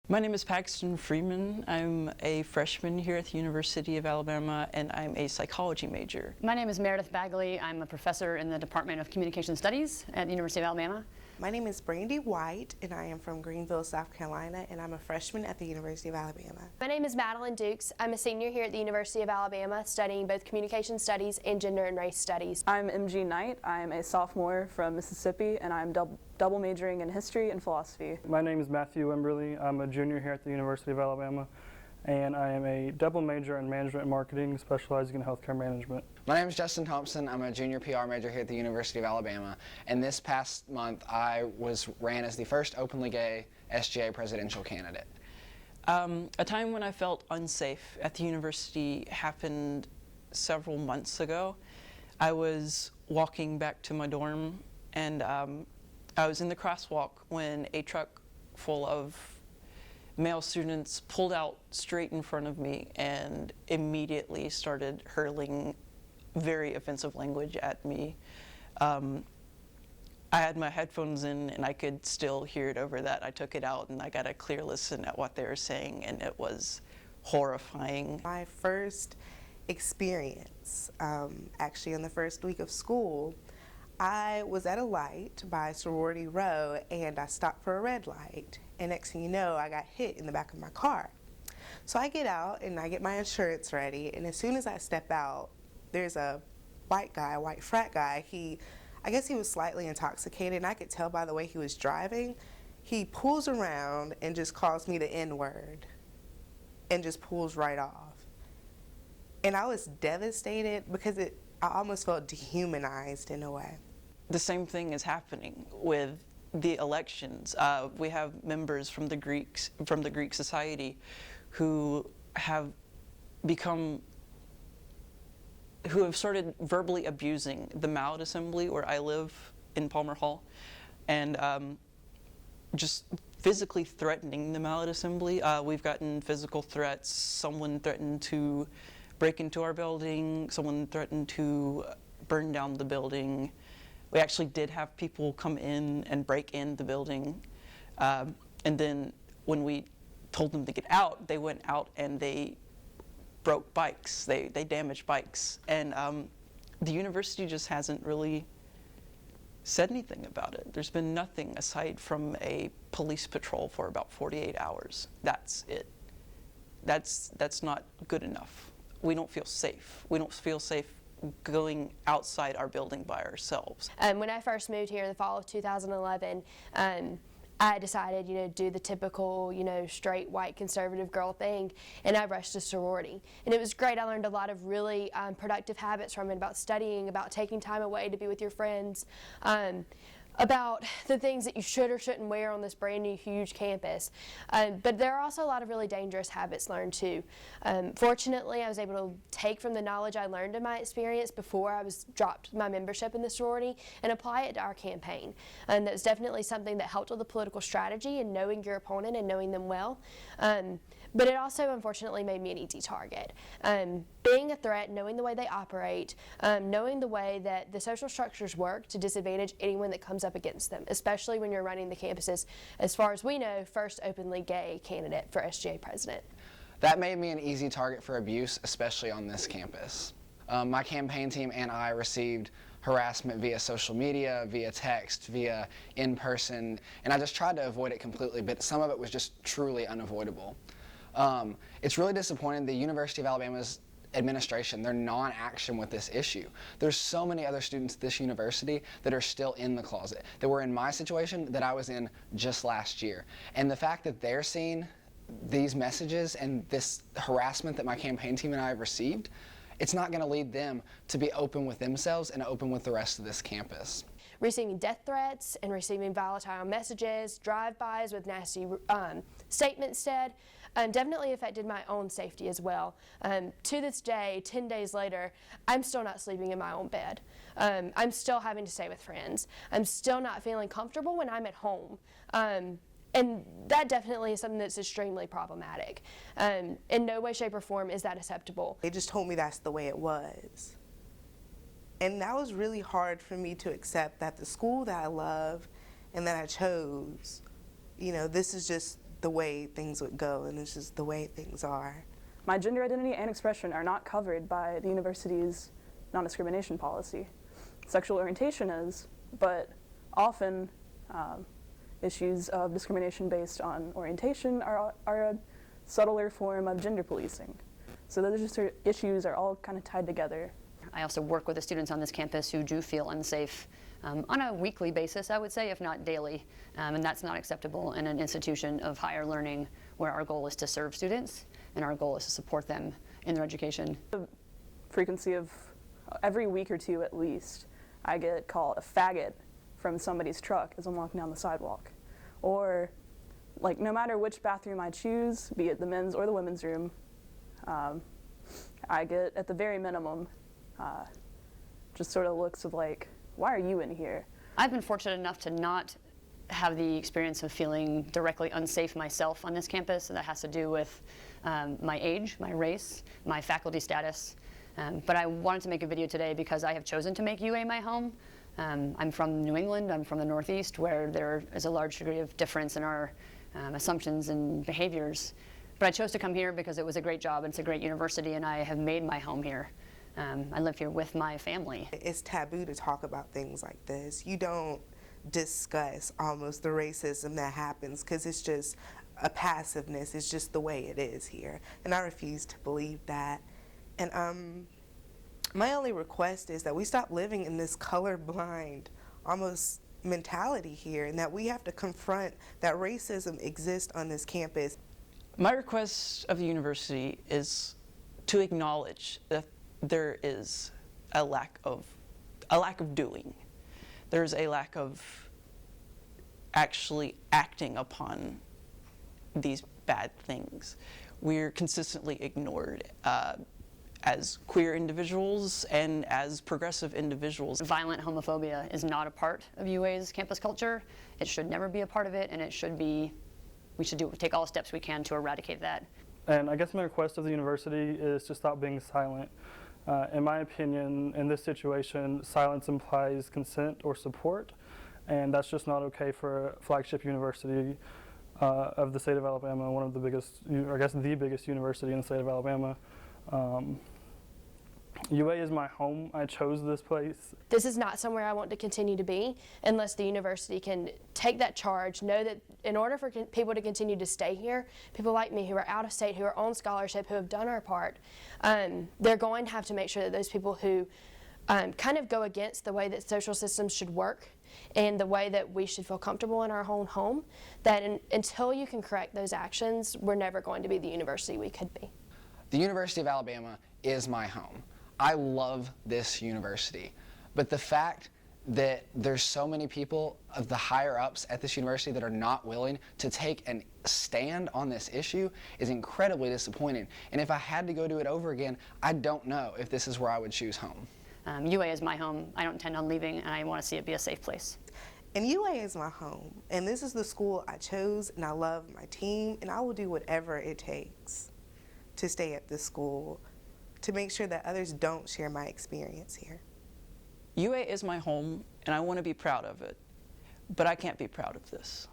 My name is Paxton Freeman. I'm a freshman here at the University of Alabama, and I'm a psychology major. My name is Meredith Bagley. I'm a professor in the Department of Communication Studies at the University of Alabama. My name is Brandy White, and I am from Greenville, South Carolina, and I'm a freshman at the University of Alabama. My name is Madeline Dukes. I'm a senior here at the University of Alabama, studying both communication studies and gender and race studies. I'm MG Knight. I'm a sophomore from Mississippi, and I'm double majoring in history and philosophy. My name is Matthew Wimberly. I'm a junior here at the University of Alabama, and I am a double major in management and marketing, specializing in healthcare management. My name is Justin Thompson. I'm a junior PR major here at the University of Alabama, and this past month I ran as the first openly gay SGA presidential candidate. A time when I felt unsafe at the university happened several months ago. I was walking back to my dorm, and I was in the crosswalk when a truck full of male students pulled out straight in front of me and immediately started hurling very offensive language at me. I had my headphones in and I could still hear it over that. I took it out and I got a clear listen at what they were saying, and it was horrifying. My first experience, actually in the first week of school, I was at a light by Sorority Row and I stopped for a red light, and next thing you know I got hit in the back of my car. So I get out and I get my insurance ready, and as soon as I step out, there's a white guy, a white frat guy. I guess he was slightly intoxicated, and I could tell by the way he was driving. He pulls around and just calls me the N-word and just pulls right off. And I was devastated because I almost felt dehumanized in a way. The same thing is happening with the elections. We have members from the Greek society who have started verbally abusing the Mallard Assembly where I live in Palmer Hall, and just physically threatening the Mallard Assembly. We've gotten physical threats. Someone threatened to break into our building. Someone threatened to burn down the building. We actually did have people come in and break in the building. And then when we told them to get out, they went out and they broke bikes. They damaged bikes. And the university just hasn't really said anything about it. There's been nothing aside from a police patrol for about 48 hours. That's it. That's not good enough. We don't feel safe. We don't feel safe going outside our building by ourselves. When I first moved here in the fall of 2011, I decided, do the typical, straight white conservative girl thing, and I rushed to sorority. And it was great. I learned a lot of really productive habits from it, about studying, about taking time away to be with your friends, about the things that you should or shouldn't wear on this brand new huge campus. But there are also a lot of really dangerous habits learned too. Fortunately, I was able to take from the knowledge I learned in my experience before I dropped my membership in the sorority and apply it to our campaign. And that was definitely something that helped with the political strategy and knowing your opponent and knowing them well. But it also, unfortunately, made me an easy target. Being a threat, knowing the way they operate, knowing the way that the social structures work to disadvantage anyone that comes up against them, especially when you're running the campus's, as far as we know, first openly gay candidate for SGA president. That made me an easy target for abuse, especially on this campus. My campaign team and I received harassment via social media, via text, via in person, and I just tried to avoid it completely, but some of it was just truly unavoidable. It's really disappointing. The University of Alabama's administration, their non-action with this issue. There's so many other students at this university that are still in the closet, that were in my situation that I was in just last year. And the fact that they're seeing these messages and this harassment that my campaign team and I have received, it's not going to lead them to be open with themselves and open with the rest of this campus. Receiving death threats and receiving volatile messages, drive-bys with nasty statements said, definitely affected my own safety as well. To this day, 10 days later, I'm still not sleeping in my own bed. I'm still having to stay with friends. I'm still not feeling comfortable when I'm at home. And that definitely is something that's extremely problematic. In no way, shape, or form is that acceptable. They just told me that's the way it was. And that was really hard for me to accept, that the school that I love and that I chose, this is just the way things would go, and it's just the way things are. My gender identity and expression are not covered by the university's non-discrimination policy. Sexual orientation is, but often issues of discrimination based on orientation are a subtler form of gender policing. So those issues are all kind of tied together. I also work with the students on this campus who do feel unsafe on a weekly basis, I would say, if not daily, and that's not acceptable in an institution of higher learning where our goal is to serve students and our goal is to support them in their education. The frequency of every week or two at least, I get called a faggot from somebody's truck as I'm walking down the sidewalk. Or, like, no matter which bathroom I choose, be it the men's or the women's room, I get, at the very minimum, just sort of looks of like, why are you in here? I've been fortunate enough to not have the experience of feeling directly unsafe myself on this campus, and that has to do with my age, my race, my faculty status. But I wanted to make a video today because I have chosen to make UA my home. I'm from New England, I'm from the Northeast, where there is a large degree of difference in our assumptions and behaviors. But I chose to come here because it was a great job, and it's a great university, and I have made my home here. I live here with my family. It's taboo to talk about things like this. You don't discuss almost the racism that happens because it's just a passiveness. It's just the way it is here. And I refuse to believe that. And my only request is that we stop living in this colorblind almost mentality here, and that we have to confront that racism exists on this campus. My request of the university is to acknowledge that there is a lack of doing. There's a lack of actually acting upon these bad things. We're consistently ignored as queer individuals and as progressive individuals. Violent homophobia is not a part of UA's campus culture. It should never be a part of it, and we should take all steps we can to eradicate that. And I guess my request of the university is to stop being silent. In my opinion, in this situation, silence implies consent or support, and that's just not okay for a flagship university of the state of Alabama, one of the biggest, I guess the biggest university in the state of Alabama. UA is my home. I chose this place. This is not somewhere I want to continue to be unless the university can take that charge, know that in order for people to continue to stay here, people like me who are out of state, who are on scholarship, who have done our part, they're going to have to make sure that those people who kind of go against the way that social systems should work and the way that we should feel comfortable in our own home, that until you can correct those actions, we're never going to be the university we could be. The University of Alabama is my home. I love this university, but the fact that there's so many people of the higher ups at this university that are not willing to take a stand on this issue is incredibly disappointing. And if I had to go do it over again, I don't know if this is where I would choose home. UA is my home. I don't intend on leaving, and I want to see it be a safe place. And UA is my home, and this is the school I chose, and I love my team, and I will do whatever it takes to stay at this school, to make sure that others don't share my experience here. UA is my home, and I want to be proud of it, but I can't be proud of this.